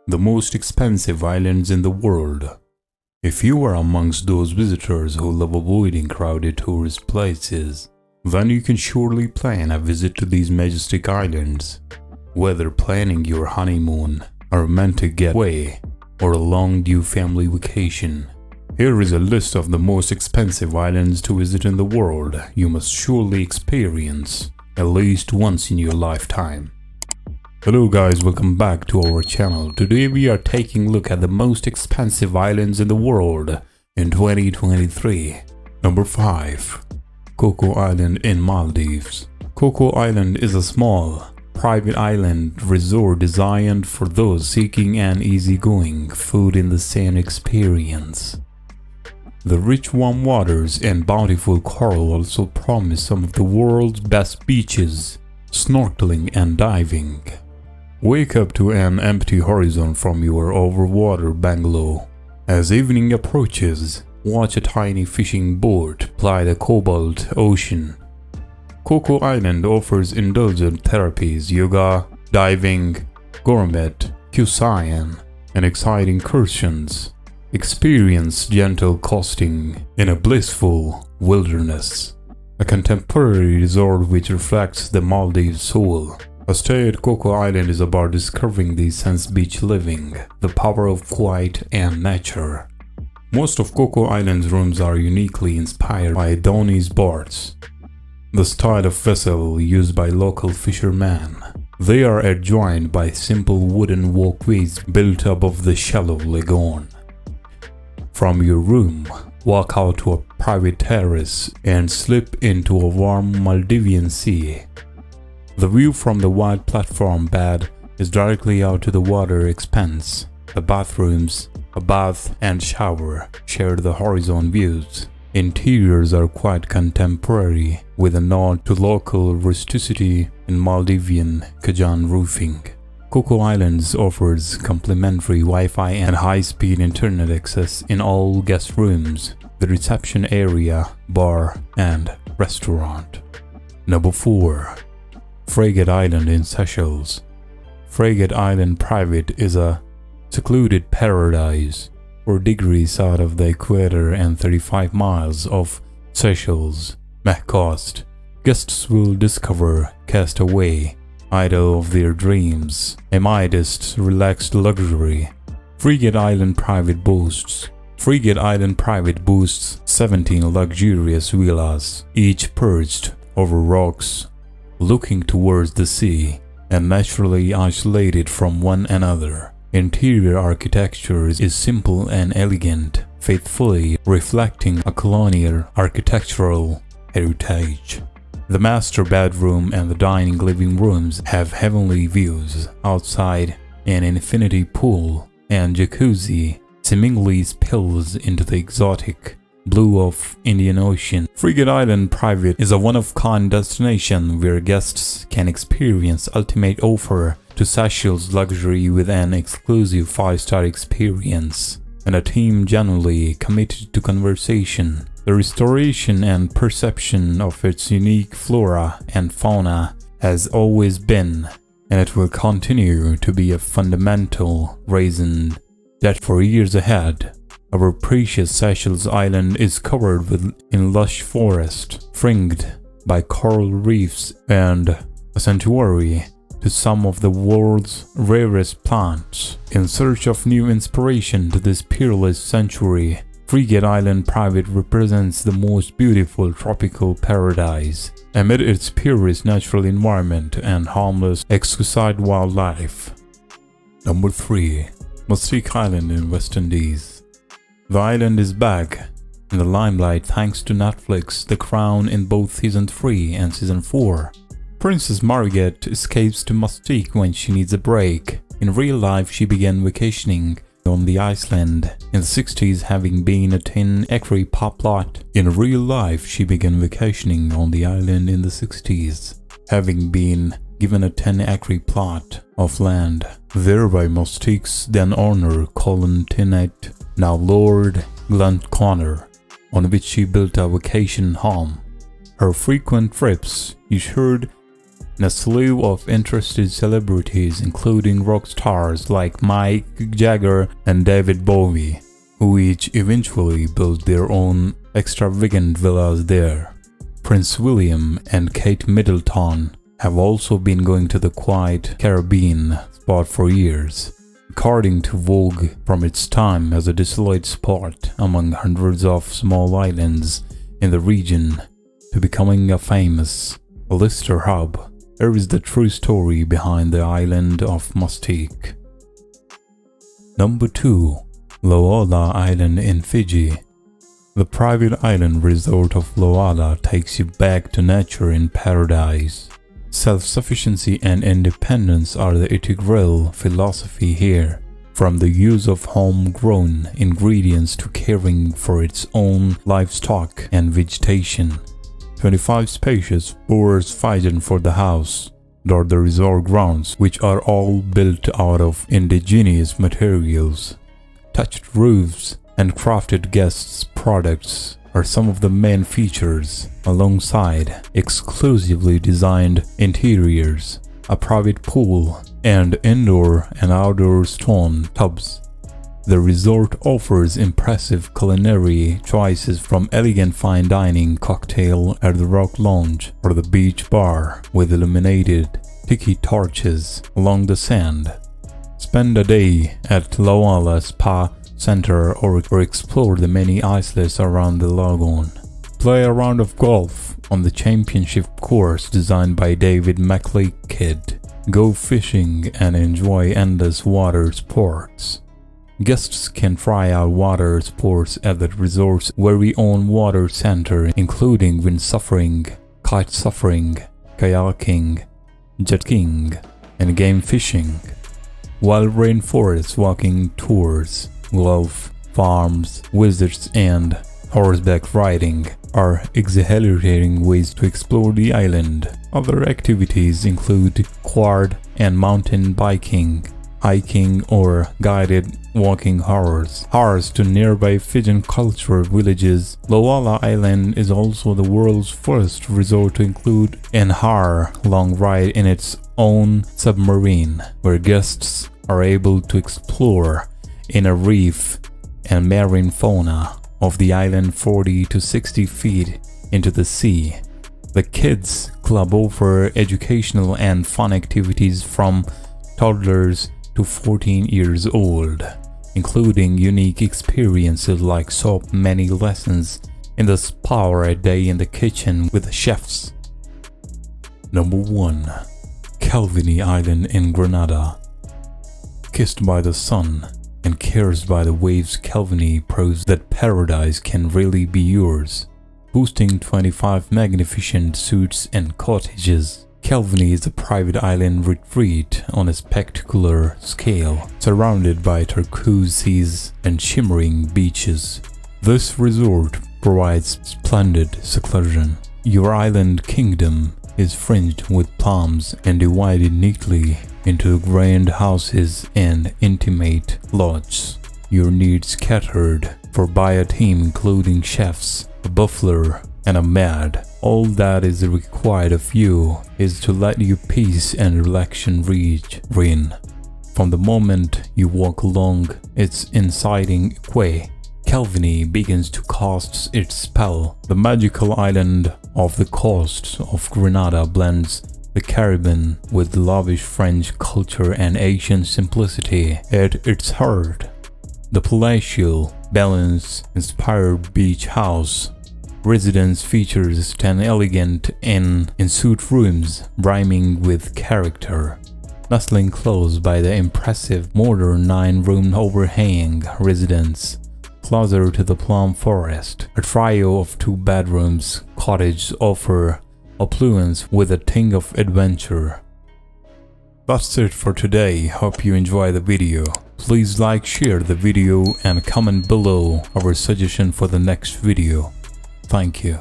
the most expensive islands in the world. If you are amongst those visitors who love avoiding crowded tourist places, then you can surely plan a visit to these majestic islands. Whether planning your honeymoon, a romantic getaway, or a long-due family vacation, here is a list of the most expensive islands to visit in the world you must surely experience at least once in your lifetime. Hello guys, welcome back to our channel. Today we are taking a look at the most expensive islands in the world in 2023. Number 5. Coco Island in Maldives. Coco Island is a small, private island resort designed for those seeking an easygoing, food-in-the-sand experience. The rich warm waters and bountiful coral also promise some of the world's best beaches, snorkeling and diving. Wake up to an empty horizon from your overwater bungalow. As evening approaches, watch a tiny fishing boat ply the cobalt ocean. Coco Island offers indulgent therapies, yoga, diving, gourmet cuisine, and exciting excursions. Experience gentle coasting in a blissful wilderness. A contemporary resort which reflects the Maldives soul. A stay at Coco Island is about discovering the sense beach living, the power of quiet and nature. Most of Coco Island's rooms are uniquely inspired by Adonis boards, the style of vessel used by local fishermen. They are adjoined by simple wooden walkways built above the shallow lagoon. From your room, walk out to a private terrace and slip into a warm Maldivian sea. The view from the wide platform bed is directly out to the water expanse. The bathrooms, a bath and shower, share the horizon views. Interiors are quite contemporary, with a nod to local rusticity in Maldivian Kajan roofing. Coco Islands offers complimentary Wi-Fi and high-speed internet access in all guest rooms, the reception area, bar, and restaurant. Number 4. Frigate Island in Seychelles. Frigate Island Private is a secluded paradise 4 degrees out of the equator and 35 miles off Seychelles' coast. Guests will discover Castaway, idol of their dreams, amidst relaxed luxury. Frigate Island Private boasts 17 luxurious villas, each perched over rocks, looking towards the sea and naturally isolated from one another. Interior architecture is simple and elegant, faithfully reflecting a colonial architectural heritage. The master bedroom and the dining living rooms have heavenly views. Outside, an infinity pool and jacuzzi seemingly spills into the exotic blue of Indian Ocean. Frigate Island Private is a one-of-kind destination where guests can experience ultimate offer to Seychelles luxury with an exclusive 5-star experience and a team genuinely committed to conservation, the restoration and perception of its unique flora and fauna has always been, and it will continue to be, a fundamental reason that for years ahead, our precious Seychelles Island is covered in lush forest, fringed by coral reefs and a sanctuary to some of the world's rarest plants. In search of new inspiration to this peerless sanctuary, Frigate Island Private represents the most beautiful tropical paradise amid its purest natural environment and harmless, exquisite wildlife. Number 3. Mustique Island in West Indies. The island is back in the limelight thanks to Netflix The Crown in both Season 3 and Season 4. Princess Margaret escapes to Mustique when she needs a break. In real life, she began vacationing on the island in the 60s, having been a 10-acre plot. In real life, she began vacationing on the island in the 60s, having been given a 10-acre plot of land there by Mustique's then owner Colin Tennant, now Lord Glenconner, on which she built a vacation home. Her frequent trips ensured and a slew of interested celebrities including rock stars like Mick Jagger and David Bowie, who each eventually built their own extravagant villas there. Prince William and Kate Middleton have also been going to the quiet Caribbean spot for years, according to Vogue, from its time as a desolate spot among hundreds of small islands in the region to becoming a famous Lister hub. Here is the true story behind the island of Mustique. Number 2. Loala Island in Fiji. The private island resort of Loala takes you back to nature in paradise. Self-sufficiency and independence are the integral philosophy here, from the use of homegrown ingredients to caring for its own livestock and vegetation. 25 spacious boars fighting for the house dot the resort grounds, which are all built out of indigenous materials. Touched roofs and crafted guests' products are some of the main features, alongside exclusively designed interiors, a private pool, and indoor and outdoor stone tubs. The resort offers impressive culinary choices, from elegant fine dining cocktail at the Rock Lounge or the beach bar with illuminated tiki torches along the sand. Spend a day at Loala Spa Center or explore the many islets around the lagoon. Play a round of golf on the championship course designed by David McLeod. Go fishing and enjoy endless water sports. Guests can try out water sports at the resort's very own water center, including windsurfing, kitesurfing, kayaking, jet skiing, and game fishing. Wild rainforest walking tours, golf, farms, visits, and horseback riding are exhilarating ways to explore the island. Other activities include quad and mountain biking, hiking, or guided walking hours to nearby Fijian cultural villages. Loala Island is also the world's first resort to include an hour-long ride in its own submarine, where guests are able to explore inner reef and marine fauna of the island 40 to 60 feet into the sea. The Kids Club offer educational and fun activities from toddlers to 14 years old, including unique experiences like so many lessons in the spa or a day in the kitchen with chefs. Number 1. Calvini Island in Grenada. Kissed by the sun and caressed by the waves, Calvini proves that paradise can really be yours. Boasting 25 magnificent suites and cottages, Calvini is a private island retreat on a spectacular scale, surrounded by turquoise seas and shimmering beaches. This resort provides splendid seclusion. Your island kingdom is fringed with palms and divided neatly into grand houses and intimate lodges. Your needs catered for by a team including chefs, a butler, and a maid. All that is required of you is to let your peace and relaxation reign. From the moment you walk along its inciting quay, Calvini begins to cast its spell. The magical island off the coast of Grenada blends the Caribbean with lavish French culture and Asian simplicity. At its heart, the palatial, balance-inspired beach house residence features 10 elegant in-suite rooms brimming with character. Nestling close by the impressive modern 9-room overhang residence, closer to the plum forest, a trio of 2 bedrooms cottages offer opulence with a tinge of adventure. That's it for today. Hope you enjoy the video. Please like, share the video, and comment below our suggestion for the next video. Thank you.